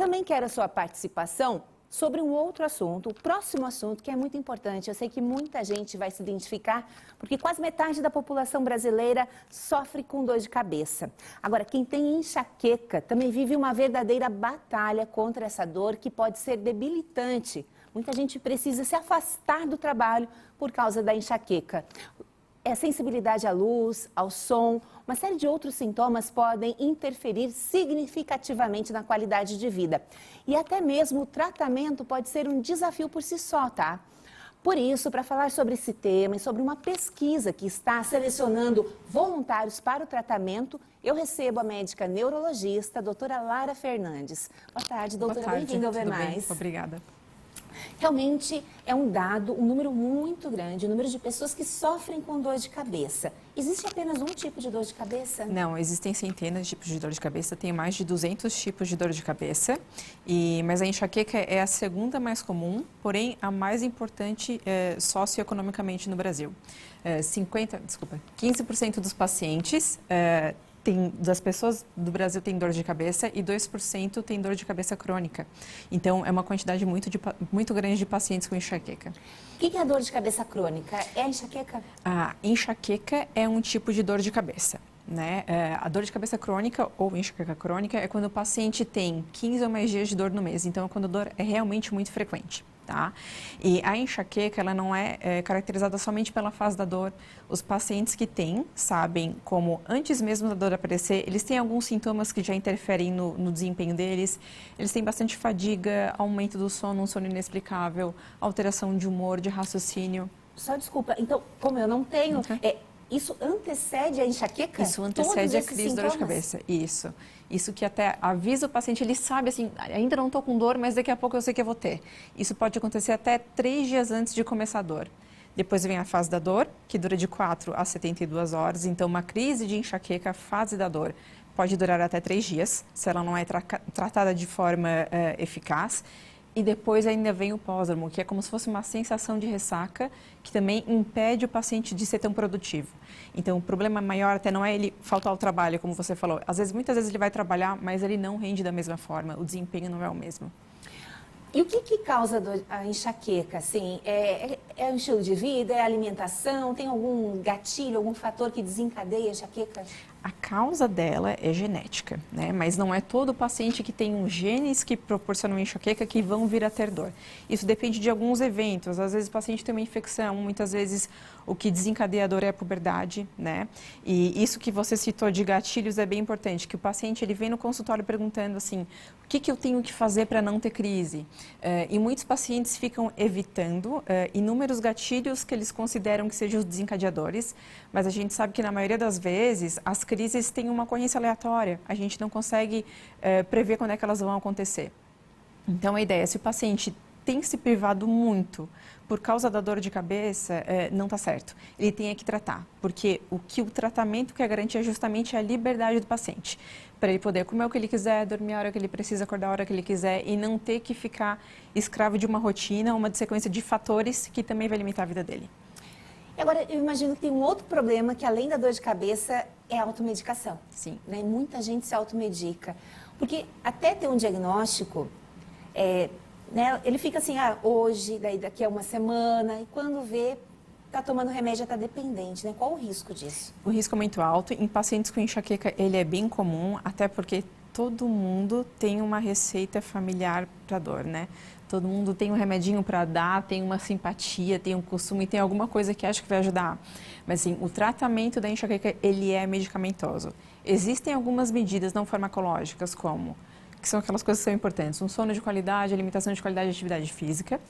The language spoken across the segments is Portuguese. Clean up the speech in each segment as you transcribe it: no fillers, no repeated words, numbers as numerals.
também quero a sua participação sobre um outro assunto, o próximo assunto que é muito importante. Eu sei que muita gente vai se identificar, porque quase metade da população brasileira sofre com dor de cabeça. Agora, quem tem enxaqueca também vive uma verdadeira batalha contra essa dor que pode ser debilitante. Muita gente precisa se afastar do trabalho por causa da enxaqueca. A sensibilidade à luz, ao som, uma série de outros sintomas podem interferir significativamente na qualidade de vida. E até mesmo o tratamento pode ser um desafio por si só, tá? Por isso, para falar sobre esse tema e sobre uma pesquisa que está selecionando voluntários para o tratamento, eu recebo a médica neurologista, doutora Lara Fernandes. Boa tarde, doutora. Bem-vinda ao Ver Mais. Obrigada. Realmente é um dado, um número muito grande, o número de pessoas que sofrem com dor de cabeça. Existe apenas um tipo de dor de cabeça? Não, existem centenas de tipos de dor de cabeça, tem mais de 200 tipos de dor de cabeça, mas a enxaqueca é a segunda mais comum, porém a mais importante socioeconomicamente no Brasil. 15% dos pacientes das pessoas do Brasil têm dor de cabeça e 2% têm dor de cabeça crônica. Então, é uma quantidade muito grande de pacientes com enxaqueca. O que é a dor de cabeça crônica? É a enxaqueca? A enxaqueca é um tipo de dor de cabeça, né? A dor de cabeça crônica ou enxaqueca crônica é quando o paciente tem 15 ou mais dias de dor no mês. Então, é quando a dor é realmente muito frequente. Tá? E a enxaqueca, ela não é caracterizada somente pela fase da dor. Os pacientes que têm, sabem como antes mesmo da dor aparecer, eles têm alguns sintomas que já interferem no desempenho deles. Eles têm bastante fadiga, aumento do sono, um sono inexplicável, alteração de humor, de raciocínio. Só desculpa, então, como eu não tenho... Isso antecede a enxaqueca? Isso antecede a crise de dor de cabeça, isso. Isso que até avisa o paciente, ele sabe assim, ainda não estou com dor, mas daqui a pouco eu sei que eu vou ter. Isso pode acontecer até 3 dias antes de começar a dor. Depois vem a fase da dor, que dura de 4 a 72 horas. Então, uma crise de enxaqueca, fase da dor, pode durar até 3 dias, se ela não é tratada de forma eficaz. E depois ainda vem o pós-dromo, que é como se fosse uma sensação de ressaca, que também impede o paciente de ser tão produtivo. Então, o problema maior até não é ele faltar ao trabalho, como você falou. Muitas vezes ele vai trabalhar, mas ele não rende da mesma forma, o desempenho não é o mesmo. E o que causa a enxaqueca? Assim, é o estilo de vida, é a alimentação? Tem algum gatilho, algum fator que desencadeia a enxaqueca? A causa dela é genética, né? Mas não é todo paciente que tem genes que proporcionam enxaqueca que vão vir a ter dor. Isso depende de alguns eventos. Às vezes o paciente tem uma infecção, muitas vezes o que desencadeia a dor é a puberdade, né? E isso que você citou de gatilhos é bem importante, que o paciente ele vem no consultório perguntando assim, o que eu tenho que fazer para não ter crise? E muitos pacientes ficam evitando inúmeros gatilhos que eles consideram que sejam os desencadeadores, mas a gente sabe que na maioria das vezes as crises têm uma ocorrência aleatória, a gente não consegue prever quando é que elas vão acontecer. Então a ideia é, se o paciente tem se privado muito por causa da dor de cabeça, não está certo. Ele tem que tratar, porque o tratamento quer garantir é justamente a liberdade do paciente, para ele poder comer o que ele quiser, dormir a hora que ele precisa, acordar a hora que ele quiser e não ter que ficar escravo de uma rotina, uma sequência de fatores que também vai limitar a vida dele. E agora, eu imagino que tem um outro problema que, além da dor de cabeça, é a automedicação. Sim. Né? Muita gente se automedica. Porque até ter um diagnóstico, né, ele fica assim, hoje, daí daqui a uma semana, e quando vê, está tomando remédio, já está dependente, né? Qual o risco disso? O risco é muito alto. Em pacientes com enxaqueca, ele é bem comum, até porque todo mundo tem uma receita familiar para dor, né? Todo mundo tem um remedinho para dar, tem uma simpatia, tem um costume, tem alguma coisa que acha que vai ajudar. Mas, assim, o tratamento da enxaqueca, ele é medicamentoso. Existem algumas medidas não farmacológicas, que são aquelas coisas que são importantes. Um sono de qualidade, alimentação de qualidade e atividade física,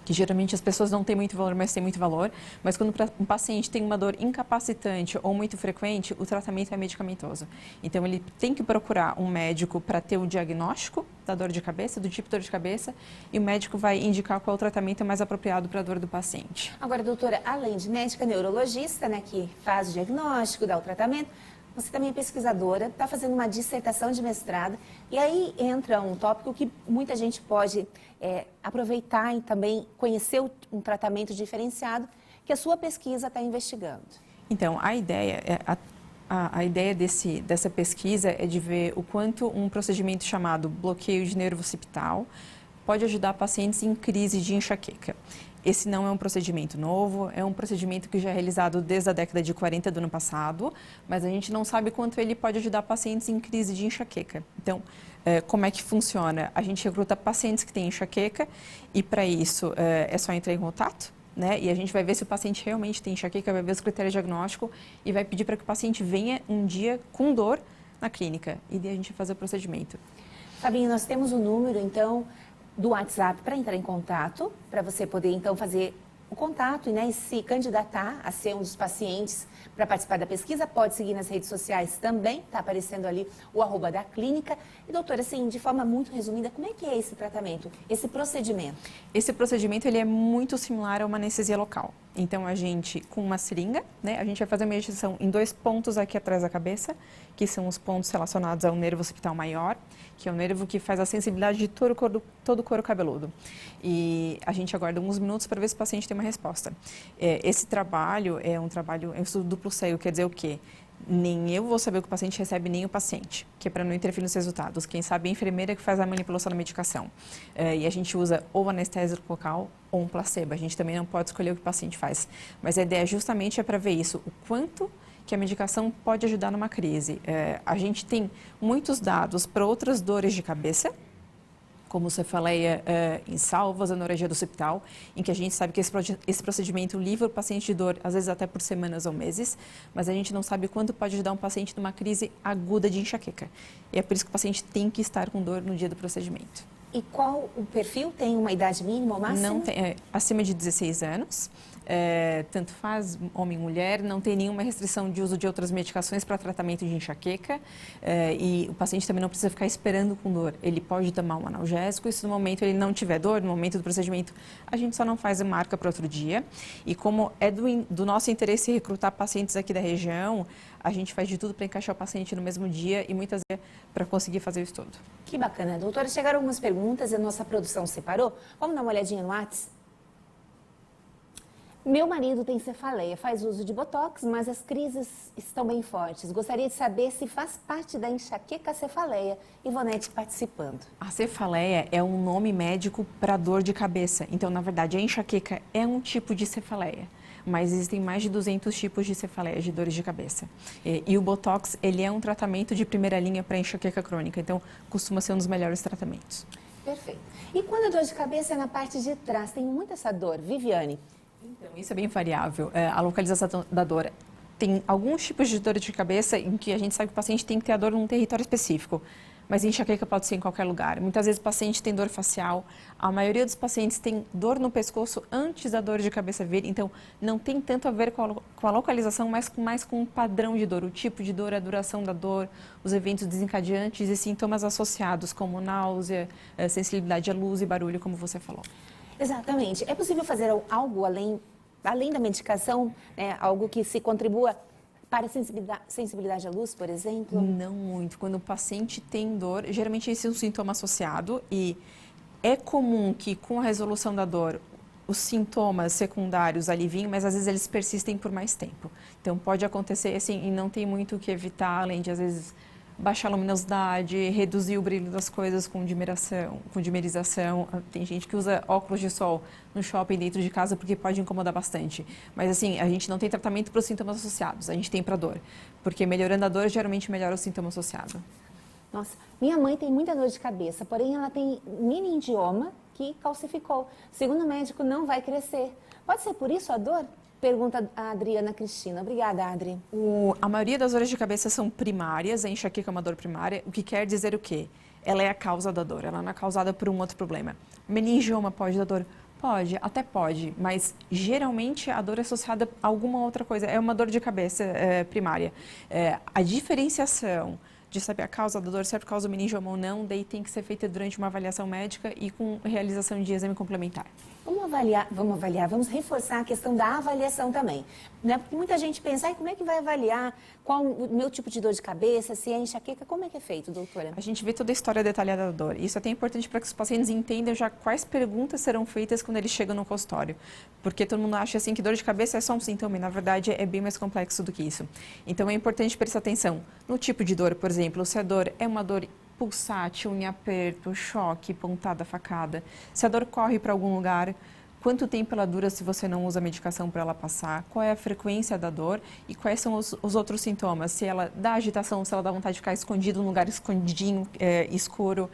que geralmente as pessoas não têm muito valor, mas têm muito valor. Mas quando um paciente tem uma dor incapacitante ou muito frequente, o tratamento é medicamentoso. Então, ele tem que procurar um médico para ter o diagnóstico da dor de cabeça, do tipo de dor de cabeça, e o médico vai indicar qual o tratamento mais apropriado para a dor do paciente. Agora, doutora, além de médica neurologista, né, que faz o diagnóstico, dá o tratamento, você também é pesquisadora, está fazendo uma dissertação de mestrado, e aí entra um tópico que muita gente pode aproveitar e também conhecer um tratamento diferenciado que a sua pesquisa está investigando. Então, a ideia é a ideia dessa pesquisa é de ver o quanto um procedimento chamado bloqueio de nervo occipital pode ajudar pacientes em crise de enxaqueca. Esse não é um procedimento novo, é um procedimento que já é realizado desde a década de 40 do ano passado, mas a gente não sabe quanto ele pode ajudar pacientes em crise de enxaqueca. Então, como é que funciona? A gente recruta pacientes que têm enxaqueca e, para isso, é só entrar em contato, né? E a gente vai ver se o paciente realmente tem enxaqueca, vai ver os critérios diagnósticos e vai pedir para que o paciente venha um dia com dor na clínica e daí a gente vai fazer o procedimento. Fabinho, nós temos o número, então, do WhatsApp para entrar em contato, para você poder, então, fazer o contato e, né, e se candidatar a ser um dos pacientes para participar da pesquisa. Pode seguir nas redes sociais também, está aparecendo ali o @ da clínica. E, doutora, assim, de forma muito resumida, como é que é esse tratamento, esse procedimento? Esse procedimento ele é muito similar a uma anestesia local. Então, a gente, com uma seringa, né, a gente vai fazer uma injeção em 2 pontos aqui atrás da cabeça, que são os pontos relacionados ao nervo occipital maior, que é o nervo que faz a sensibilidade de todo o couro cabeludo. E a gente aguarda uns minutos para ver se o paciente tem uma resposta. Esse trabalho é um estudo duplo cego, quer dizer o quê? Nem eu vou saber o que o paciente recebe, nem o paciente, que é para não interferir nos resultados. Quem sabe é a enfermeira que faz a manipulação da medicação. E a gente usa ou anestésico local ou um placebo. A gente também não pode escolher o que o paciente faz. Mas a ideia justamente é para ver isso, o quanto que a medicação pode ajudar numa crise. A gente tem muitos dados para outras dores de cabeça, como cefaleia em salvas, anorexia do occipital, em que a gente sabe que esse procedimento livra o paciente de dor, às vezes até por semanas ou meses, mas a gente não sabe quanto pode ajudar um paciente numa crise aguda de enxaqueca. E é por isso que o paciente tem que estar com dor no dia do procedimento. E qual o perfil? Tem uma idade mínima ou máxima? Não tem, acima de 16 anos. Tanto faz homem e mulher, não tem nenhuma restrição de uso de outras medicações para tratamento de enxaqueca e o paciente também não precisa ficar esperando com dor. Ele pode tomar um analgésico e se no momento ele não tiver dor, no momento do procedimento, a gente só não faz a marca para outro dia. E como é do nosso interesse recrutar pacientes aqui da região, a gente faz de tudo para encaixar o paciente no mesmo dia e muitas vezes para conseguir fazer o estudo. Que bacana. Doutora, chegaram algumas perguntas e a nossa produção separou. Vamos dar uma olhadinha no WhatsApp? Meu marido tem cefaleia, faz uso de botox, mas as crises estão bem fortes. Gostaria de saber se faz parte da enxaqueca a cefaleia. Ivonete participando. A cefaleia é um nome médico para dor de cabeça. Então, na verdade, a enxaqueca é um tipo de cefaleia. Mas existem mais de 200 tipos de cefaleia, de dores de cabeça. E o botox, ele é um tratamento de primeira linha para enxaqueca crônica. Então, costuma ser um dos melhores tratamentos. Perfeito. E quando a dor de cabeça é na parte de trás, tem muita essa dor, Viviane? Então, isso é bem variável. A localização da dor. Tem alguns tipos de dor de cabeça em que a gente sabe que o paciente tem que ter a dor num território específico. Mas enxaqueca pode ser em qualquer lugar. Muitas vezes o paciente tem dor facial. A maioria dos pacientes tem dor no pescoço antes da dor de cabeça vir. Então, não tem tanto a ver com a localização, mas mais com o padrão de dor. O tipo de dor, a duração da dor, os eventos desencadeantes e sintomas associados, como náusea, sensibilidade à luz e barulho, como você falou. Exatamente. É possível fazer algo além da medicação, né, algo que se contribua para a sensibilidade à luz, por exemplo? Não muito. Quando o paciente tem dor, geralmente esse é um sintoma associado e é comum que com a resolução da dor os sintomas secundários aliviem, mas às vezes eles persistem por mais tempo. Então pode acontecer assim e não tem muito o que evitar, além de às vezes baixar a luminosidade, reduzir o brilho das coisas com dimerização. Tem gente que usa óculos de sol no shopping dentro de casa porque pode incomodar bastante. Mas assim, a gente não tem tratamento para os sintomas associados, a gente tem para dor. Porque melhorando a dor, geralmente melhora o sintoma associado. Nossa, minha mãe tem muita dor de cabeça, porém ela tem meningioma que calcificou. Segundo o médico, não vai crescer. Pode ser por isso a dor? Pergunta a Adriana Cristina. Obrigada, Adri. A maioria das dores de cabeça são primárias, a enxaqueca é uma dor primária, o que quer dizer o quê? Ela é a causa da dor, ela não é causada por um outro problema. Meningioma pode dar dor? Pode, até pode, mas geralmente a dor é associada a alguma outra coisa, é uma dor de cabeça primária. A diferenciação de saber a causa da dor, se é por causa do meningioma ou não, daí tem que ser feita durante uma avaliação médica e com realização de exame complementar. Vamos vamos reforçar a questão da avaliação também. Né? Porque muita gente pensa, como é que vai avaliar qual o meu tipo de dor de cabeça, se é enxaqueca, como é que é feito, doutora? A gente vê toda a história detalhada da dor. Isso é até importante para que os pacientes entendam já quais perguntas serão feitas quando eles chegam no consultório. Porque todo mundo acha assim que dor de cabeça é só um sintoma e na verdade é bem mais complexo do que isso. Então é importante prestar atenção no tipo de dor, por exemplo, se a dor é uma dor pulsátil, em aperto, choque, pontada, facada. Se a dor corre para algum lugar, quanto tempo ela dura se você não usa a medicação para ela passar, qual é a frequência da dor e quais são os outros sintomas. Se ela dá agitação, se ela dá vontade de ficar escondido num lugar escondidinho, escuro,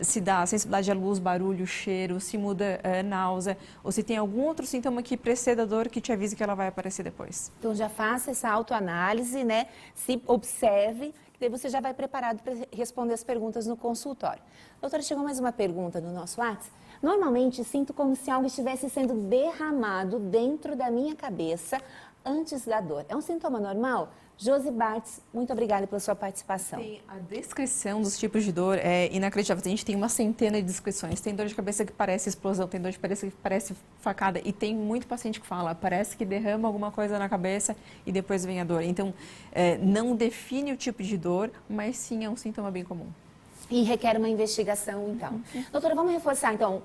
se dá sensibilidade à luz, barulho, cheiro, se muda náusea, ou se tem algum outro sintoma que preceda a dor que te avise que ela vai aparecer depois. Então já faça essa autoanálise, né? Se observe, que daí você já vai preparado para responder as perguntas no consultório. Doutora, chegou mais uma pergunta no nosso WhatsApp. Normalmente sinto como se algo estivesse sendo derramado dentro da minha cabeça antes da dor. É um sintoma normal? Josi Bartz, muito obrigada pela sua participação. A descrição dos tipos de dor é inacreditável. A gente tem uma centena de descrições. Tem dor de cabeça que parece explosão, tem dor de cabeça que parece facada. E tem muito paciente que fala, parece que derrama alguma coisa na cabeça e depois vem a dor. Então, não define o tipo de dor, mas sim é um sintoma bem comum. E requer uma investigação, então. Doutora, vamos reforçar, então,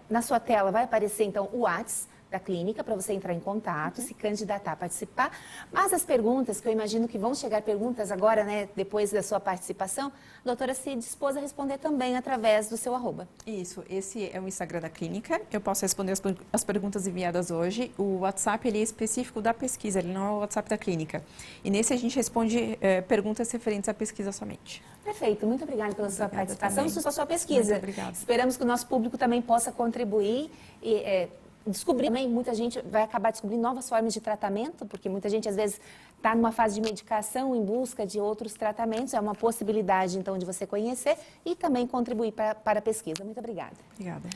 na sua tela vai aparecer, então, o WhatsApp da clínica para você entrar em contato, se candidatar, participar. Mas as perguntas, que eu imagino que vão chegar perguntas agora, né, depois da sua participação, a doutora se dispôs a responder também através do seu @. Isso, esse é o Instagram da clínica. Eu posso responder as perguntas enviadas hoje. O WhatsApp, ele é específico da pesquisa, ele não é o WhatsApp da clínica. E nesse a gente responde perguntas referentes à pesquisa somente. Perfeito, muito obrigada pela sua participação e pela sua pesquisa. Muito obrigada. Esperamos que o nosso público também possa contribuir e descobrir também, muita gente vai acabar descobrindo novas formas de tratamento, porque muita gente às vezes está numa fase de medicação em busca de outros tratamentos, é uma possibilidade então de você conhecer e também contribuir para a pesquisa. Muito obrigada. Obrigada.